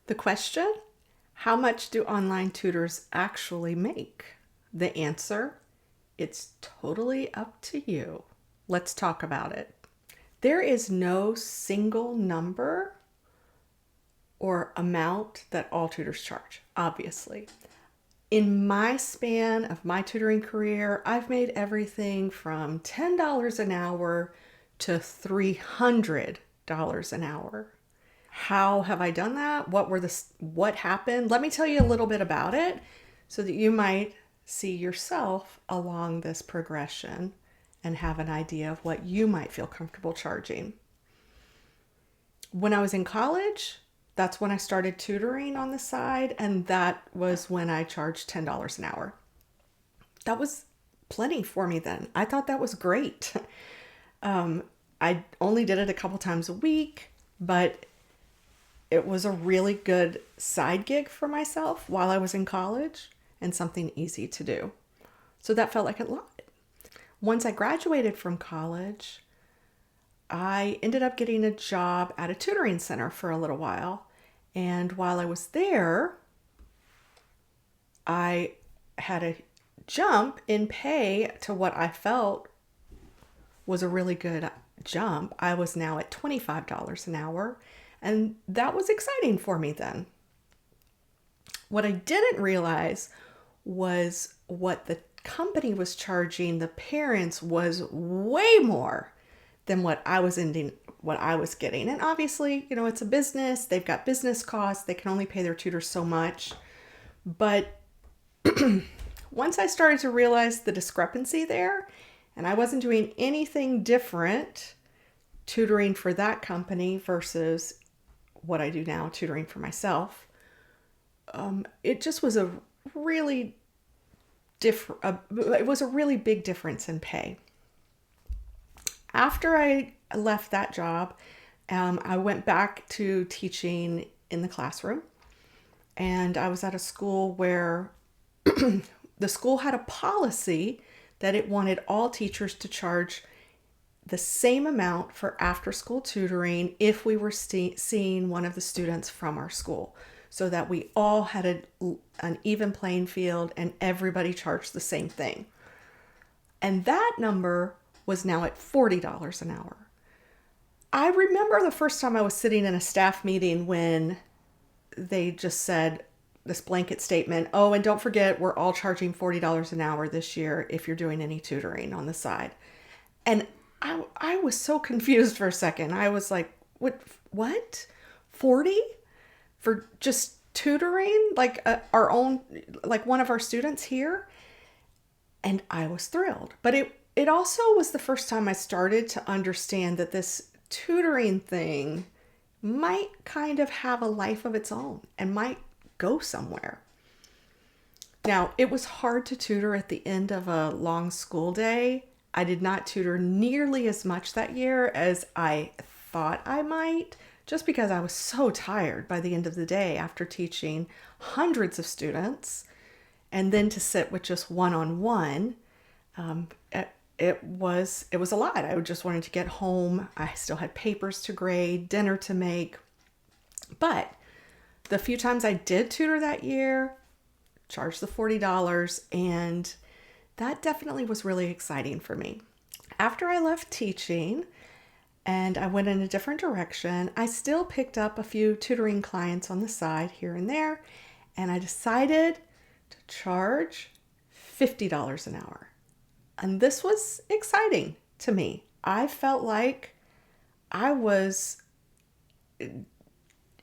The question, how much do online tutors actually make? The answer, it's totally up to you. Let's talk about it. There is no single number or amount that all tutors charge, obviously. In my span of my tutoring career, I've made everything from $10 an hour to $300 an hour. How have I done that? What happened? Let me tell you a little bit about it so that you might see yourself along this progression and have an idea of what you might feel comfortable charging. When I was in college, that's when I started tutoring on the side, and that was when I charged $10 an hour. That was plenty for me then. I thought that was great. I only did it a couple times a week, but it was a really good side gig for myself while I was in college and something easy to do. So that felt like a lot. Once I graduated from college, I ended up getting a job at a tutoring center for a little while. And while I was there, I had a jump in pay to what I felt was a really good jump. I was now at $25 an hour, and that was exciting for me then. What I didn't realize was what the company was charging the parents was way more than what I was getting. And obviously, it's a business. They've got business costs. They can only pay their tutors so much. But once I started to realize the discrepancy there, and I wasn't doing anything different tutoring for that company versus what I do now, tutoring for myself, it just was a really it was a really big difference in pay. After I left that job, I went back to teaching in the classroom, and I was at a school where the school had a policy that it wanted all teachers to charge the same amount for after school tutoring if we were seeing one of the students from our school, so that we all had an even playing field and everybody charged the same thing. And that number was now at $40 an hour. I remember the first time I was sitting in a staff meeting when they just said this blanket statement, oh, and don't forget, we're all charging $40 an hour this year if you're doing any tutoring on the side. And I was so confused for a second. I was like, what? 40 for just tutoring? Like our own, like one of our students here? And I was thrilled. But it also was the first time I started to understand that this tutoring thing might kind of have a life of its own and might go somewhere. Now, it was hard to tutor at the end of a long school day. I did not tutor nearly as much that year as I thought I might, just because I was so tired by the end of the day after teaching hundreds of students, and then to sit with just one-on-one. It was a lot. I just wanted to get home. I still had papers to grade, dinner to make. But the few times I did tutor that year, charged the $40, and that definitely was really exciting for me. After I left teaching and I went in a different direction, I still picked up a few tutoring clients on the side here and there, and I decided to charge $50 an hour. And this was exciting to me. I felt like I was in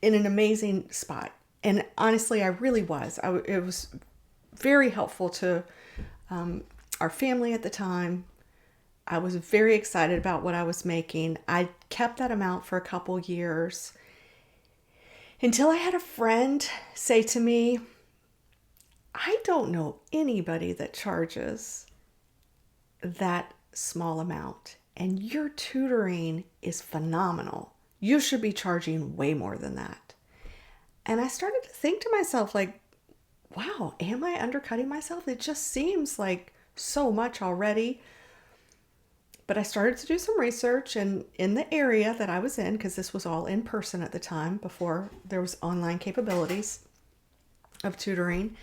an amazing spot. And honestly, I really was. It was very helpful to our family at the time. I was very excited about what I was making. I kept that amount for a couple years until I had a friend say to me, I don't know anybody that charges that small amount, and your tutoring is phenomenal. You should be charging way more than that. And I started to think to myself, like, wow, am I undercutting myself? It just seems like so much already. But I started to do some research, and in the area that I was in, because this was all in person at the time before there was online capabilities of tutoring,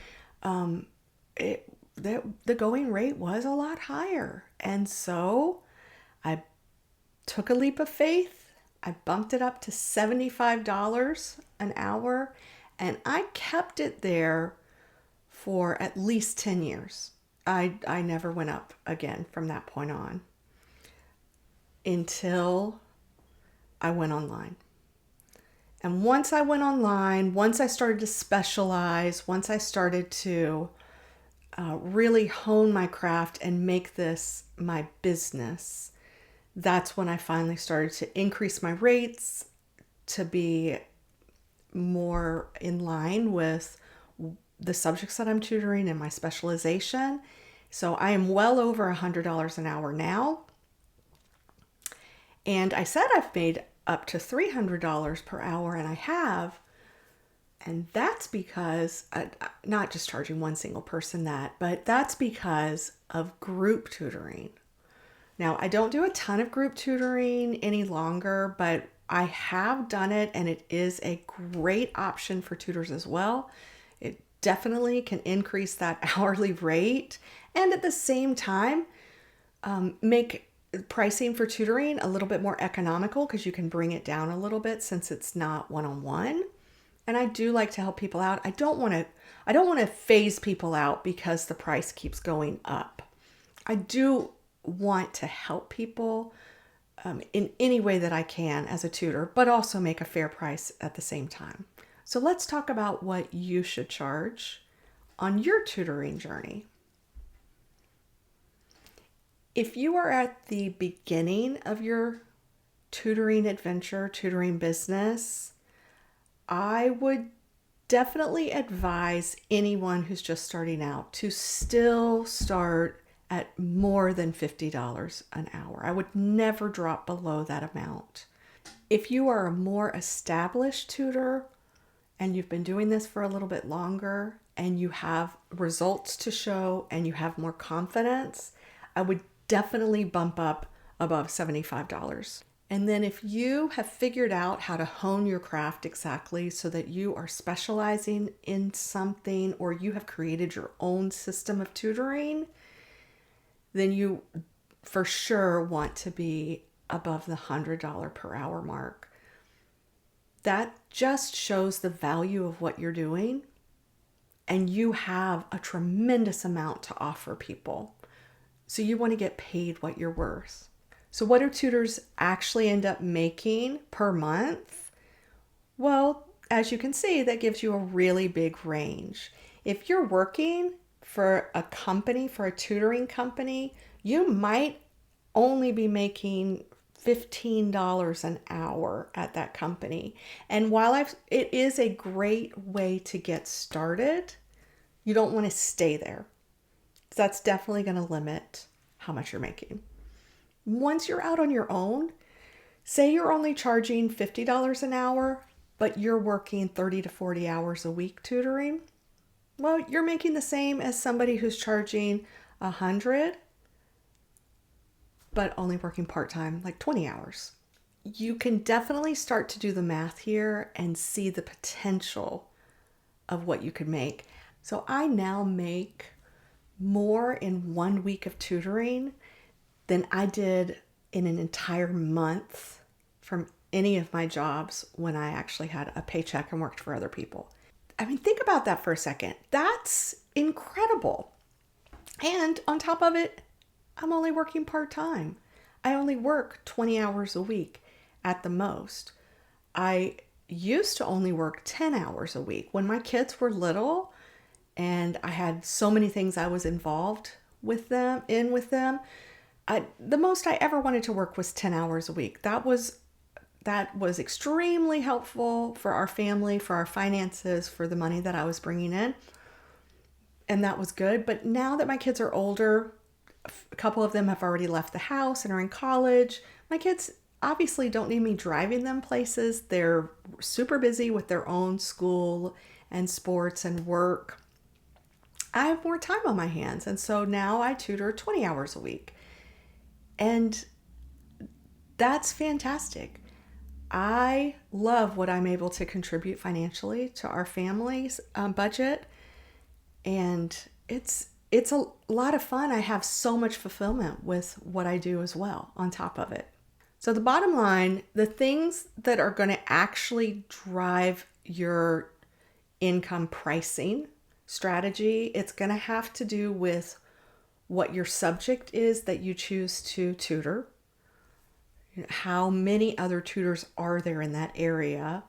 it the going rate was a lot higher. And so I took a leap of faith. I bumped it up to $75 an hour, and I kept it there for at least 10 years. I never went up again from that point on until I went online. And once I went online, once I started to specialize, once I started to really hone my craft and make this my business, that's when I finally started to increase my rates to be more in line with the subjects that I'm tutoring and my specialization. So I am well over $100 an hour now. And I said I've made up to $300 per hour, and I have. And that's because, not just charging one single person that, but that's because of group tutoring. Now, I don't do a ton of group tutoring any longer, but I have done it, and it is a great option for tutors as well. It definitely can increase that hourly rate, and at the same time, make pricing for tutoring a little bit more economical, because you can bring it down a little bit since it's not one-on-one. And I do like to help people out. I don't want to phase people out because the price keeps going up. I do want to help people in any way that I can as a tutor, but also make a fair price at the same time. So let's talk about what you should charge on your tutoring journey. If you are at the beginning of your tutoring adventure, tutoring business, I would definitely advise anyone who's just starting out to still start at more than $50 an hour. I would never drop below that amount. If you are a more established tutor and you've been doing this for a little bit longer and you have results to show and you have more confidence, I would definitely bump up above $75. And then if you have figured out how to hone your craft exactly so that you are specializing in something, or you have created your own system of tutoring, then you for sure want to be above the $100 per hour mark. That just shows the value of what you're doing, and you have a tremendous amount to offer people. So you want to get paid what you're worth. So what do tutors actually end up making per month? Well, as you can see, that gives you a really big range. If you're working for a company, for a tutoring company, you might only be making $15 an hour at that company. And while it is a great way to get started, you don't want to stay there. That's definitely going to limit how much you're making. Once you're out on your own, say you're only charging $50 an hour, but you're working 30 to 40 hours a week tutoring, well, you're making the same as somebody who's charging $100, but only working part-time, like 20 hours. You can definitely start to do the math here and see the potential of what you could make. So I now make more in 1 week of tutoring than I did in an entire month from any of my jobs when I actually had a paycheck and worked for other people. I mean, think about that for a second. That's incredible. And on top of it, I'm only working part-time. I only work 20 hours a week at the most. I used to only work 10 hours a week when my kids were little and I had so many things I was involved with them. The most I ever wanted to work was 10 hours a week. That was extremely helpful for our family, for our finances, for the money that I was bringing in. And that was good. But now that my kids are older, a couple of them have already left the house and are in college. My kids obviously don't need me driving them places. They're super busy with their own school and sports and work. I have more time on my hands. And so now I tutor 20 hours a week. And that's fantastic. I love what I'm able to contribute financially to our family's budget, and it's a lot of fun. I have so much fulfillment with what I do as well on top of it. So the bottom line, the things that are going to actually drive your income pricing strategy, it's going to have to do with what your subject is that you choose to tutor. How many other tutors are there in that area?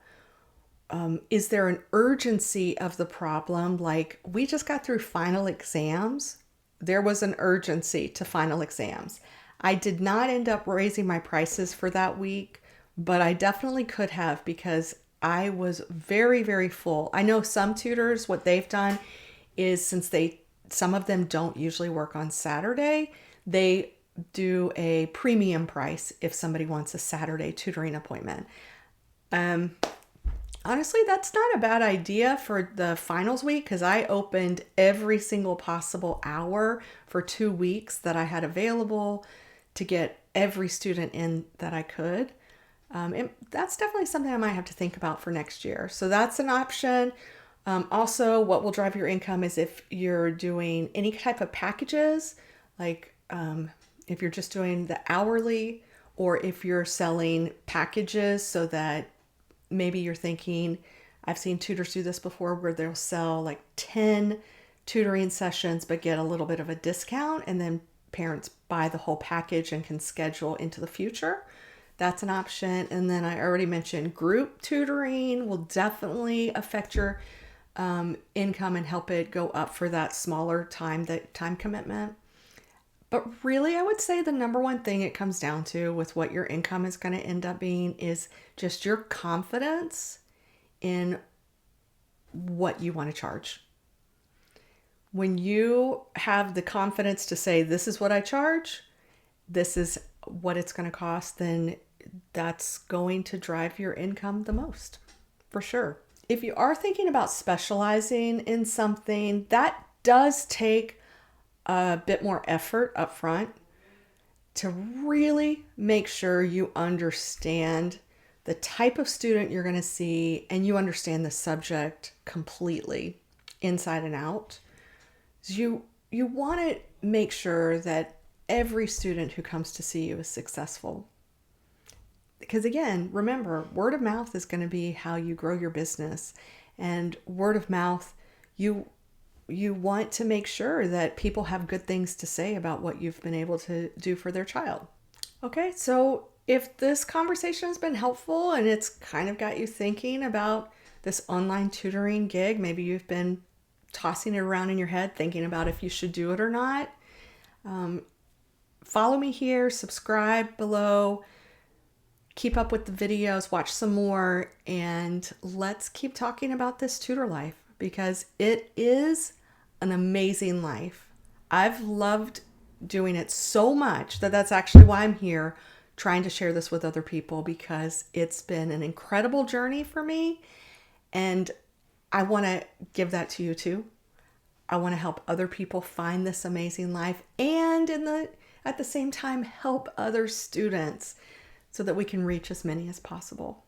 Is there an urgency of the problem? Like, we just got through final exams. There was an urgency to final exams. I did not end up raising my prices for that week, but I definitely could have, because I was very, very full. I know some tutors, what they've done is, since some of them don't usually work on Saturday, they do a premium price if somebody wants a Saturday tutoring appointment. Honestly, that's not a bad idea for the finals week, because I opened every single possible hour for 2 weeks that I had available to get every student in that I could. That's definitely something I might have to think about for next year. So that's an option. Also, what will drive your income is if you're doing any type of packages, like if you're just doing the hourly, or if you're selling packages so that maybe you're thinking, I've seen tutors do this before, where they'll sell like 10 tutoring sessions but get a little bit of a discount, and then parents buy the whole package and can schedule into the future. That's an option. And then I already mentioned group tutoring will definitely affect your income and help it go up for that smaller time commitment. But really, I would say the number one thing it comes down to with what your income is going to end up being is just your confidence in what you want to charge. When you have the confidence to say, this is what I charge, this is what it's going to cost, then that's going to drive your income the most, for sure. If you are thinking about specializing in something, that does take a bit more effort up front to really make sure you understand the type of student you're going to see, and you understand the subject completely inside and out. So you want to make sure that every student who comes to see you is successful. Because again, remember, word of mouth is going to be how you grow your business. And word of mouth, you want to make sure that people have good things to say about what you've been able to do for their child. Okay, so if this conversation has been helpful and it's kind of got you thinking about this online tutoring gig, maybe you've been tossing it around in your head, thinking about if you should do it or not, follow me here, subscribe below, keep up with the videos, watch some more, and let's keep talking about this tutor life, because it is an amazing life. I've loved doing it so much that that's actually why I'm here trying to share this with other people, because it's been an incredible journey for me, and I want to give that to you too. I want to help other people find this amazing life, and at the same time help other students so that we can reach as many as possible.